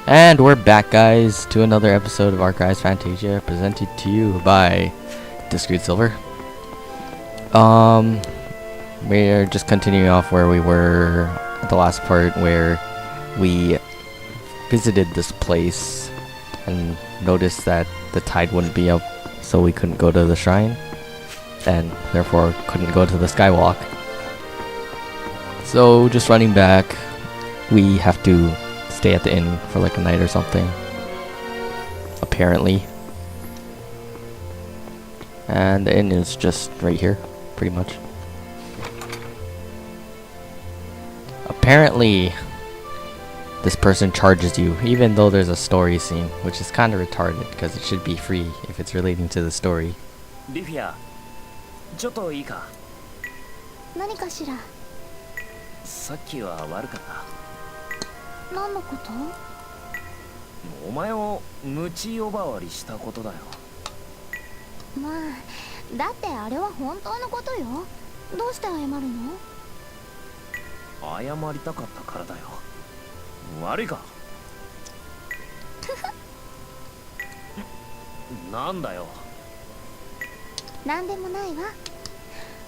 And we're back, guys, to another episode of our guys Fantasia, presented to you by Discreet Silver. We're just continuing off where we were at the last part, where we visited this place and noticed that the tide wouldn't be up, so we couldn't go to the shrine, and therefore couldn't go to the skywalk. So just running back, we have to stay at the inn for like a night or something, apparently. And the inn is just right here, pretty much. Apparently, this person charges you, even though there's a story scene, which is kind of retarded because it should be free if it's relating to the story. リフィア、ちょっといいか。何かしら。さっきは悪かった。何のこと？お前をムチ呼ばわりしたことだよ。まあ、だってあれは本当のことよ。どうして謝るの？謝りたかったからだよ。悪いか。なんだよ。なんでもないわ。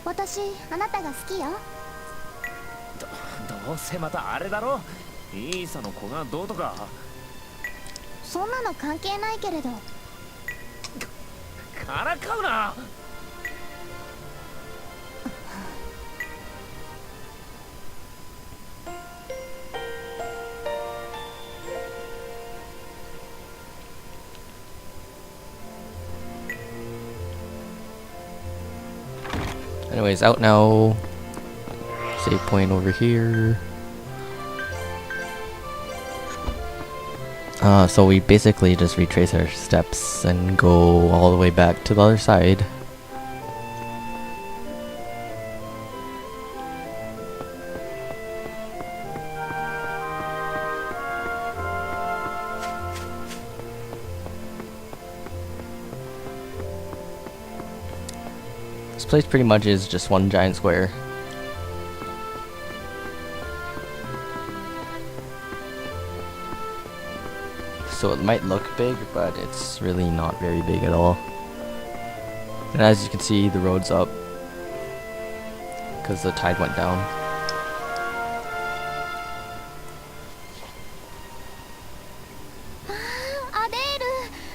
私、あなたが好きよ。どうせまたあれだろ。イーサの子がどうとか。そんなの関係ないけれど。からかうな。Anyways, out now. Save point over here. So we basically just retrace our steps and go all the way back to the other side. This place pretty much is just one giant square. So it might look big, but it's really not very big at all. And as you can see, the road's up because the tide went down. Ah, アデー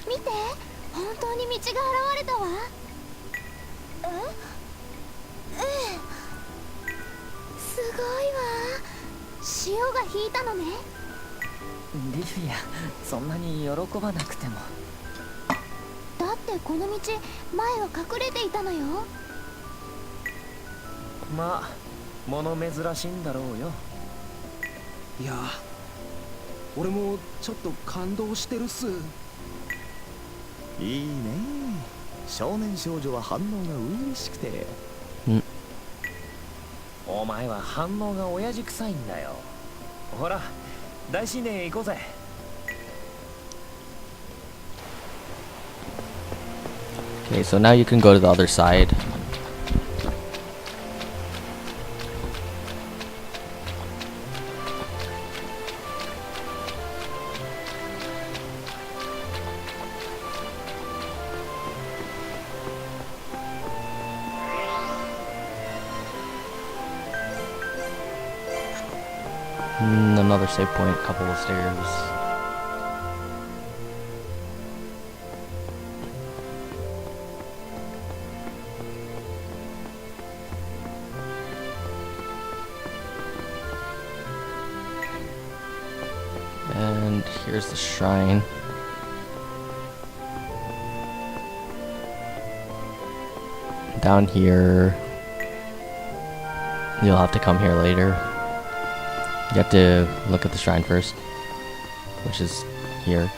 ル、見て、本当に道が現れたわ。すごいわ。潮が引いたのね。リフィア、そんなに喜ばなくても。だってこの道、前は隠れていたのよ。まあ、物珍しいんだろうよ。いや、俺もちょっと感動してるっす。いいね。少年少女は反応が嬉しくて。お前は反応が親父臭いんだよ。ほら、大神殿へ行こうぜ。Okay, so now you can go to the other side. Another save point, couple of stairs. And here's the shrine. Down here, you'll have to come here later. You have to look at the shrine first, which is here.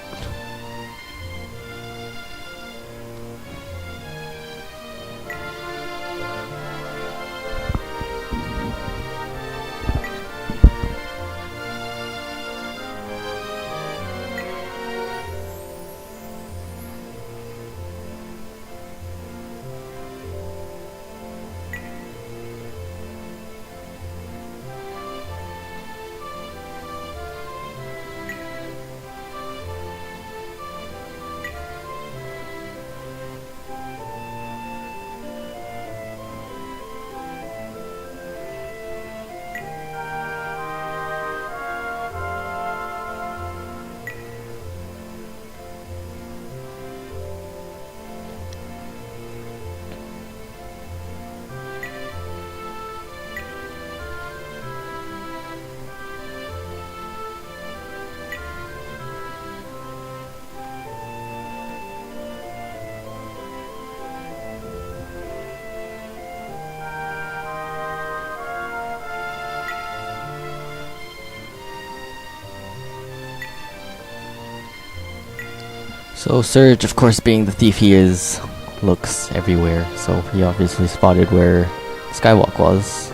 So Surge, of course, being the thief he is, looks everywhere. So he obviously spotted where Skywalk was.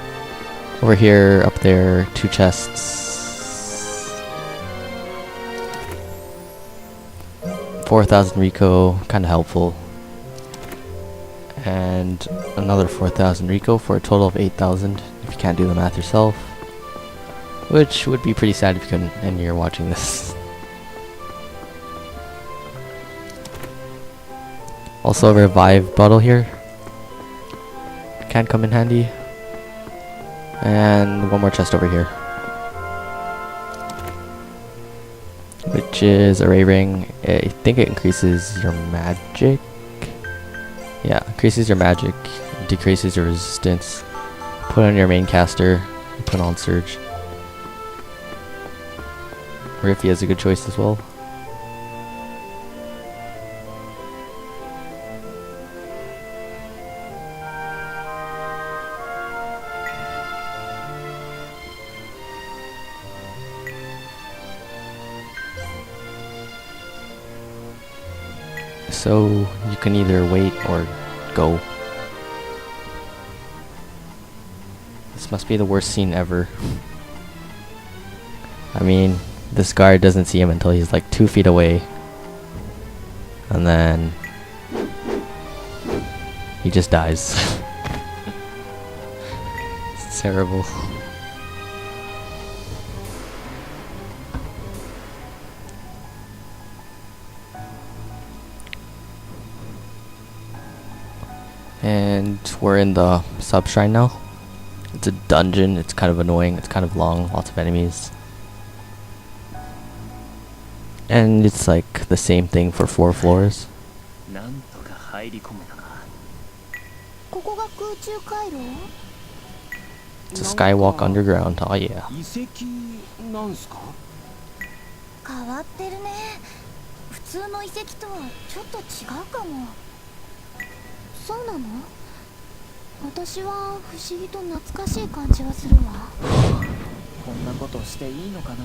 Over here, up there, 2 chests. 4,000 Rico, kind of helpful. And another 4,000 Rico for a total of 8,000 if you can't do the math yourself. Which would be pretty sad if you couldn't and you're watching this. Also a revive bottle here. Can come in handy. And one more chest over here. Which is a ray ring. I think it increases your magic. Yeah, increases your magic, decreases your resistance. Put on your main caster, put on Surge. Riffy is a good choice as well. So you can either wait or go. This must be the worst scene ever. I mean, this guard doesn't see him until he's like 2 feet away. And then he just dies. It's terrible. And we're in the sub shrine now. It's a dungeon, it's kind of annoying, it's kind of long, lots of enemies. And it's like the same thing for 4 floors. なんとか入り込めたな。ここが空中回廊？ It's a skywalk underground, oh yeah. 遺跡なんすか？変わってるね。普通の遺跡とはちょっと違うかも。そうなの？私は不思議と懐かしい感じがするわ。こんなことしていいのかな。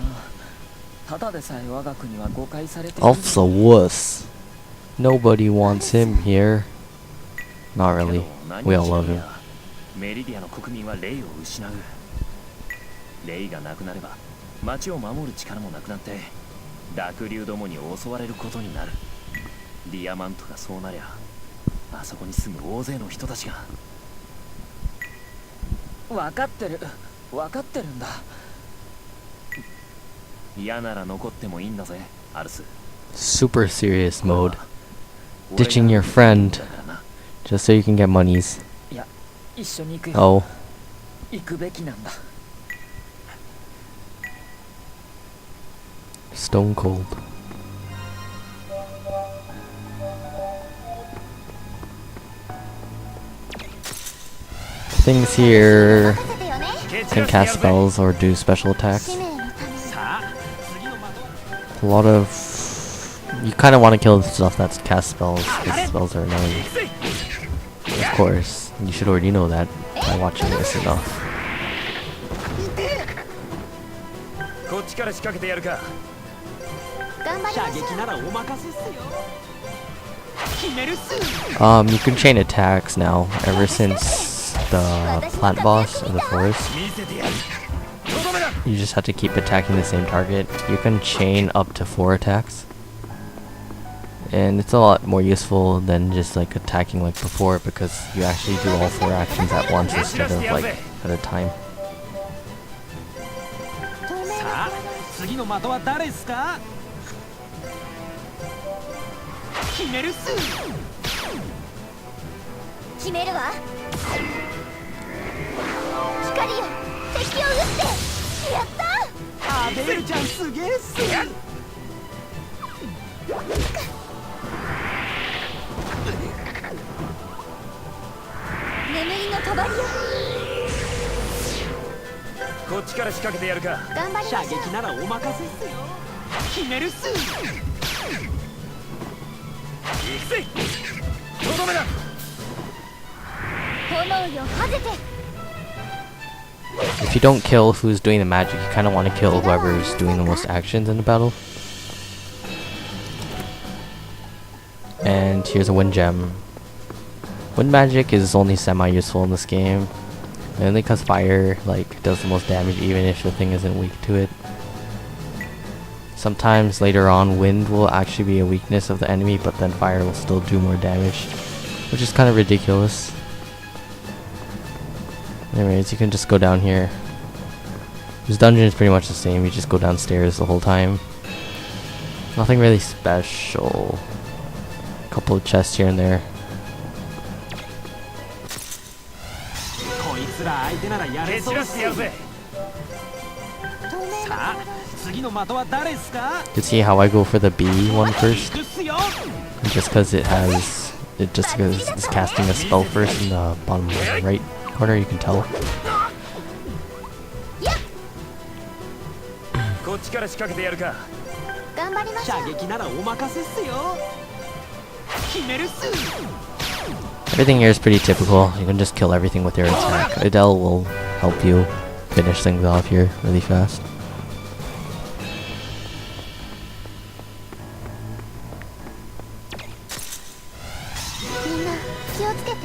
ただでさえ我が国は誤解されている。 Alf's a wuss. Nobody wants him here. Not really. We all love him. メリディアの国民は霊を失う。霊がなくなれば町を守る力もなくなって濁流どもに襲われることになる。ディアマントがそうなりゃあそこに住む大勢の人たちが。分かってるんだ。嫌なら残ってもいいんだぜ、アルス。 Super serious mode. Ditching your friend just so you can get monies. いや、一緒に行くよ。 Oh. 行くべきなんだ。 Stone cold. Things here can cast spells or do special attacks. A lot of... You kind of want to kill the stuff that's cast spells, because spells are annoying. Of course, you should already know that by watching this enough. こっちから仕掛けてやるか。頑張りましょう。 You can chain attacks now, ever since the plant boss in the forest. You just have to keep attacking the same target. You can chain up to 4 attacks. And it's a lot more useful than just like attacking like before, because you actually do all 4 actions at once instead of like at a time. 次の的は誰ですか？決めるっす。決めるわ。光よ、敵を撃って。やった。アベルちゃんすげえっす。眠りの帳よ。こっちから仕掛けてやるか。頑張りましょう。射撃ならお任せっすよ。決めるっす。行くぜ。とどめだ。炎よ、はぜて。 If you don't kill who's doing the magic, you kind of want to kill whoever's doing the most actions in the battle. And here's a wind gem. Wind magic is only semi-useful in this game, mainly because fire like does the most damage even if the thing isn't weak to it. Sometimes later on wind will actually be a weakness of the enemy, but then fire will still do more damage, which is kind of ridiculous. Anyways, you can just go down here. This dungeon is pretty much the same, you just go downstairs the whole time. Nothing really special. A couple of chests here and there. こいつら相手ならやれそうっす。透明さあ、次の的は誰っすか？ You can see how I go for the B one first, 行くっすよ。 just because it's casting a spell first in the bottom right corner, you can tell. こっちから仕掛けてやるか。頑張りましょう。射撃ならお任せっすよ。決めるっす。 Everything here is pretty typical. You can just kill everything with your attack. Adele will help you finish things off here really fast. みんな気をつけて。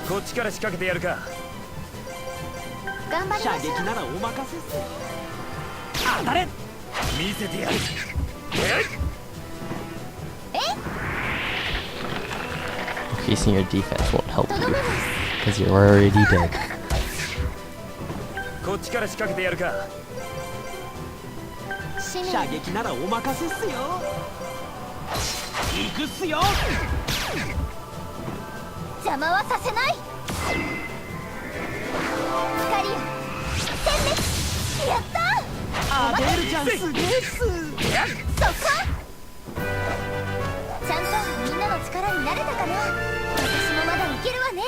こっちから仕掛けてやるか。頑張り射ましょう。撃ならお任せっすよ。当たれ。見せてやる。 Increasing your defense won't help とど you めです。 because you're already dead. こっちから仕掛けてやるか。市民射撃ならお任せっすよ。行くっすよ。邪魔はさせない。光よ点滅。やったー。アデールちゃんすげえっす。そこ。ちゃんとみんなの力になれたかな。私もまだいけるわね。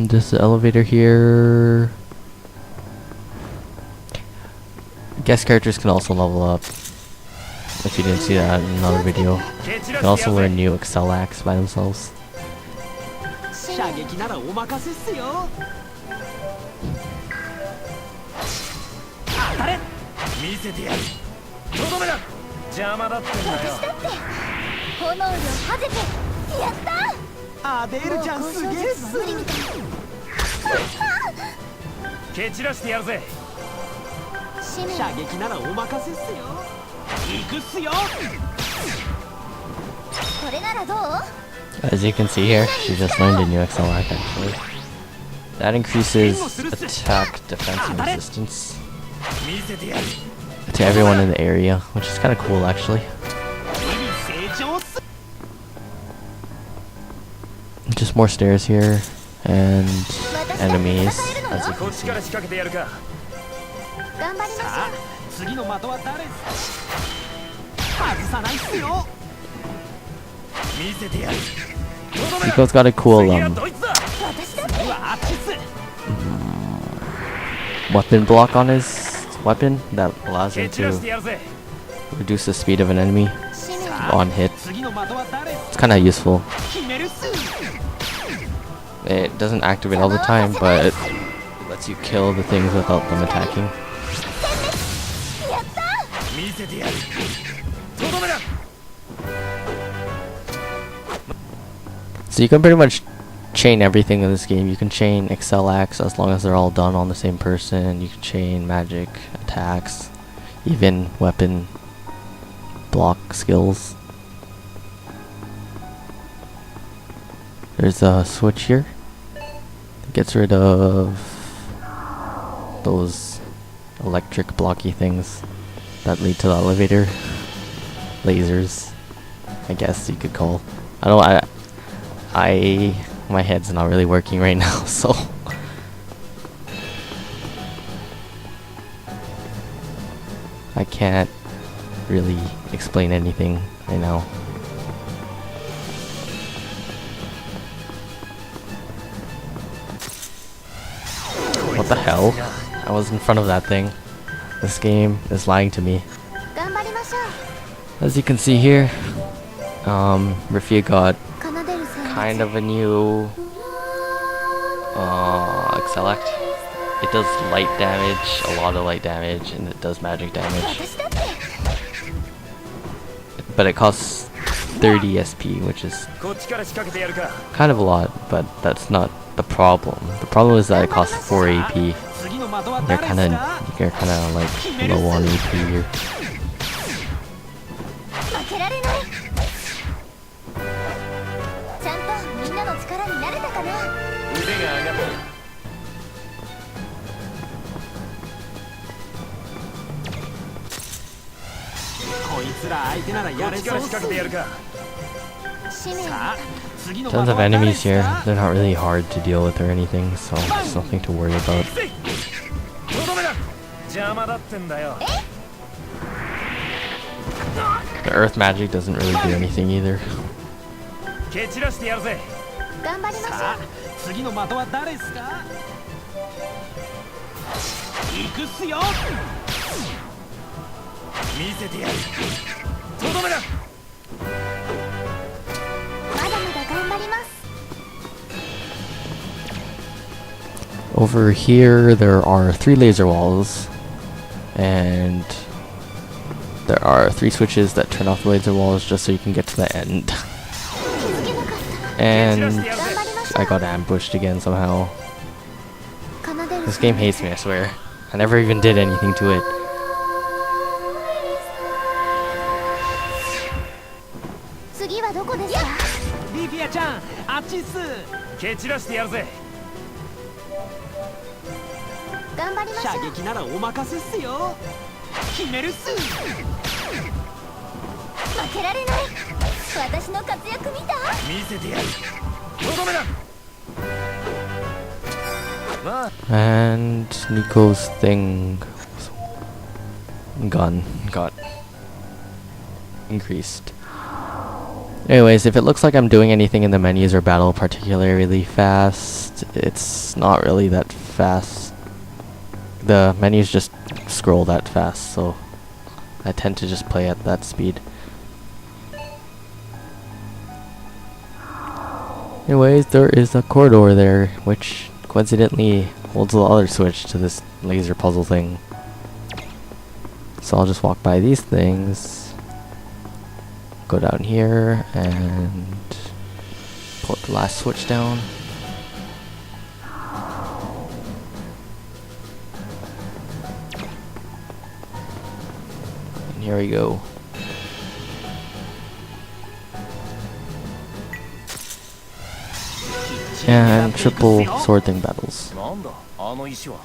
This elevator here. Guest characters can also level up. If you didn't see that in another video, they can also learn new Excel acts by themselves. 射撃ならお任せっすよ。当たれ。見せてやる。とどめだ。邪魔だってんだよ。私だって炎をはぜてやったアデールちゃんすげえっす。無理みたい。蹴散らしてやるぜ。市民射撃ならお任せっすよ。行くっすよ。これならどう？ As you can see here, she just learned a new Excel act actually. That increases attack, defense, and resistance 見せてやる。 to everyone in the area, which is kind of cool actually. 日々成長っす。 Just more stairs here and enemies, as you こっ can ち see. から仕掛けてやるか。頑張りましょさあ、次の的は誰っすか？外さないっすよ。見せてやる。とどめだ。 Nico's got a cool 次はどいつだ。う。私だって次はあっちっす。 weapon block on his weapon that allows 蹴 him 散らして to やるぜ。 reduce the speed of an enemy 市民 on hit. 次の的は誰っす It's kind of useful. 決めるっす。 It doesn't activate all the time, but it lets you kill the things without them attacking. やったー。見せてやる。とどめだ。 So you can pretty much chain everything in this game. You can chain Excel acts as long as they're all done on the same person. You can chain magic attacks, even weapon block skills. There's a switch here that gets rid of those electric blocky things that lead to the elevator. Lasers, I guess you could call. My head's not really working right now, so I can't really explain anything right now. What the hell? I was in front of that thing. This game is lying to me. 頑張りましょう。 As you can see here, Rafia got 奏でる旋律 kind of a new Excel act. It does light damage, a lot of light damage, and it does magic damage. 私だって But it costs 30 SP, which is こっちから仕掛けてやるか。 kind of a lot, but that's not the problem. The problem is that it costs 4 AP. 次の的は You're 誰 kind す of か？ you're kind of like low on AP here. 負けられない。ちゃんとみんなの力になれたかな。腕が上がった。こいつら相手ならやれそうっす。使命さあ、次の的 Tons は of 誰 enemies す here. か？ They're not really hard to deal with or anything, so there's nothing to worry about. とどめだ。邪魔だってんだよ。 The earth magic doesn't really do anything either. 蹴散らしてやるぜ。頑張りましょう。さあ、次の的は誰すか？行くっすよ。見せてやる。とどめだ。まだまだ頑張ります。 Over here, there are 3 laser walls, and there are 3 switches that turn off the laser walls just so you can get to the end. 気づけなかった。 And 頑張りましょ I う。 got ambushed again somehow. 奏でる This game hates me, I swear. I never even did anything to it. 次はどこですか？リフィアちゃん、あっちっす。蹴散らしてやるぜ。頑張りましょう。射撃ならお任せっすよ。決めるっす。負けられない。私の活躍見た？見せてやる。とどめだ。まあ、 And Nico's thing gun got increased. Anyways, if it looks like I'm doing anything in the menus or battle particularly fast, it's not really that fast. The menus just scroll that fast, so I tend to just play at that speed. Anyways, there is a corridor there, which coincidentally holds the other switch to this laser puzzle thing. So I'll just walk by these things, go down here, and put the last switch down. And here we go. And triple sword thing battles. なんだあの石は。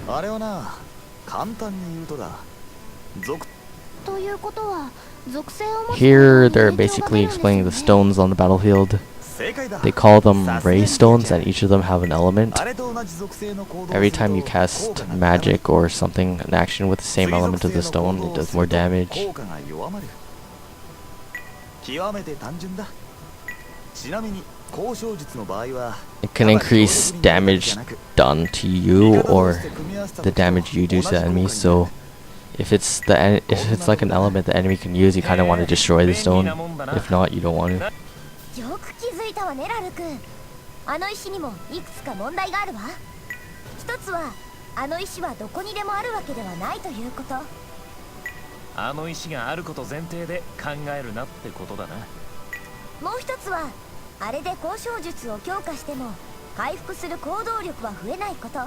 あれはな、簡単に言うとだ。属ということは属性を持つ Here they're basically explaining the stones on the battlefield. 正解だ。 They call them ray stones, and each of them have an element. あれと同じ属性の行動を Every すると time you cast magic or something, an action with the same element of the stone, it does more damage. 効果が弱まる。極めて単純だ。ちなみに交渉術の場合は It can increase damage done to you or the damage you do to the enemy. So if it's like an element the enemy can use, you kind of want to destroy the stone. If not, you don't want to. よく気づいたわねラル君。あの石にもいくつか問題があるわ。一つはあの石はどこにでもあるわけではないということ。あの石があること前提で考えるなってことだな。もう一つはあれで交渉術を強化しても回復する行動力は増えないこと。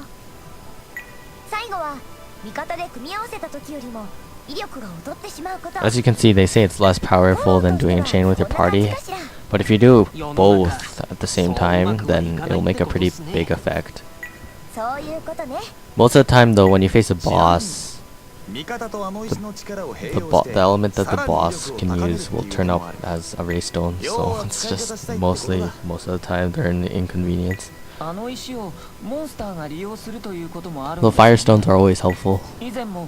最後は味方で組み合わせた時よりも威力が劣ってしまうこと。 As you can see, they say it's less powerful than doing a chain with your party. But if you do both at the same time, then it'll make a pretty big effect. そういうことね。 Most of the time though, when you face a boss, 味方とあの石の力を併 the 用して the element that the さらに boss 威 can 力を高める use って will いう turn の up もある。 as a ray stone, so it's just mostly, most of the time they're an inconvenience. あの石をモンスターが利用するということもある The fire stones are always helpful. 以前も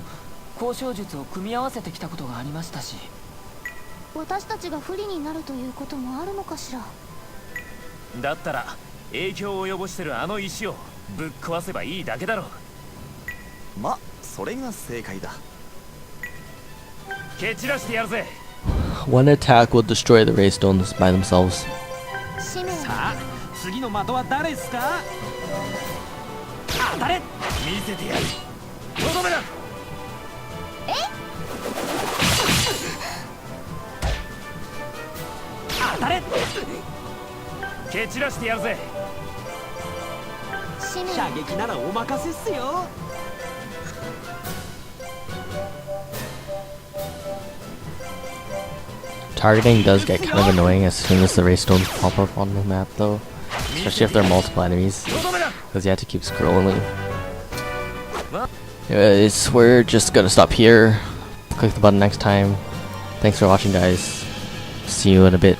交渉術を組み合わせてきたことがありましたし。私たちが不利になるということもあるのかしら。だったら影響を及ぼしてるあの石をぶっ壊せばいいだけだろ。ま、それが正解だ。蹴散らしてやるぜ。 One attack will destroy the ray stones by themselves. 使命さあ、次の的は誰っすか？当たれ！見せてやる。とどめだ。当たれ蹴散らしてやるぜ。使命射撃ならお任せっすよ。Targeting does get kind of annoying as soon as the ray stones pop up on the map though. Especially if there are multiple enemies. Because you have to keep scrolling. Anyways, we're just gonna stop here. Click the button next time. Thanks for watching, guys. See you in a bit.